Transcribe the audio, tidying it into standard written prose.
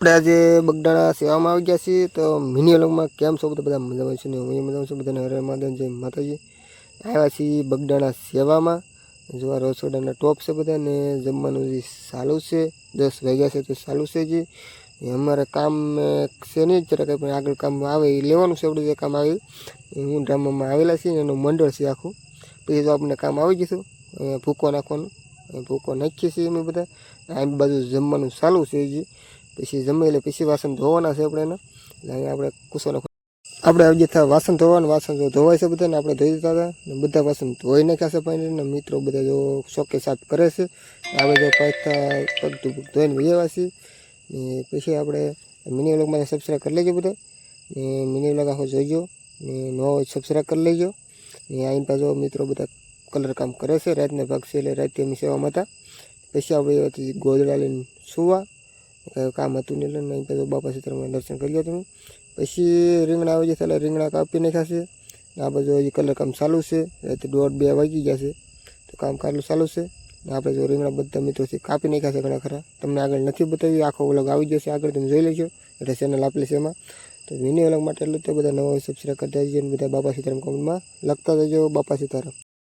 આપણે આજે બગડાણા સેવામાં આવી ગયા છીએ તો મિની વ્લોગમાં કેમ છો બધા મજામાં છે ને હું મજામાં છું બધાને હરે મહાદેવ જય માતાજી આવ્યા છીએ બગડાણા સેવામાં જોવા રસોડાના ટોપ છે બધા ને જમવાનું જે ચાલુ છે 10 વાગ્યા છે તો ચાલુ છે જે અમારે કામ છે નહીં જરાક પણ આગળ કામ આવે એ લેવાનું છે આપણે જે કામ આવે હું ડ્રામામાં આવેલા છીએ એનું મંડળ છે આખું પછી જો આપણને કામ આવી જશું ભૂકો નાખવાનું ભૂકો નાખીએ છીએ અમે બધા આ બાજુ જમવાનું ચાલુ છે જે પછી જમી એટલે પછી વાસણ ધોવાના છે આપણે એના એટલે અહીંયા આપણે કુસોનો આપણે આવી જતા વાસણ ધોવાના વાસણ જો ધોવાય છે બધાને આપણે ધોઈ દેતા હતા ને બધા વાસણ ધોઈ નાખ્યા છે પાણીને મિત્રો બધા જો શોકે સાફ કરે છે આપણે જો પાછા પગ ધોઈને વૈયા છીએ ને પછી આપણે મિની વ્લોગમાં સબસ્ક્રાઈબ કરી લેજો બધા ને મિની વ્લોગ આખો જોઈજો ને નો સબસ્ક્રાઈબ કરી લેજો ને અહીં પાછો મિત્રો બધા કલર કામ કરે છે રાતના ભાગ છે એટલે રાતે અમે સેવામાં હતા પછી આપણે ગોદડા લઈને સુવા કામ હતું ને એટલે નહીં પછી બાપા સીતારામના દર્શન કરી લો તમે પછી રીંગણા આવી જશે એટલે રીંગણા કાપી નાખ્યા છે આ બાજુ હજી કલર કામ ચાલુ છે રાતે 1:30 વાગી ગયા છે તો કામ કાઢલું ચાલુ છે ને આપણે જો રીંગણા બધા મિત્રોથી કાપી નાખ્યા છે ઘણા ખરા તમને આગળ નથી બતાવ્યું આખો વ્લોગ આવી જશે આગળ તમે જોઈ લેજો એટલે ચેનલ આપેલી છે એમાં તો મિની વ્લોગ માટે એટલું તો બધા નવો સબસ્ક્રાઈબ કરતા જજો અને બધા બાપા સીતારામ કોમેન્ટમાં લખતા જજો બાપા સીતારામ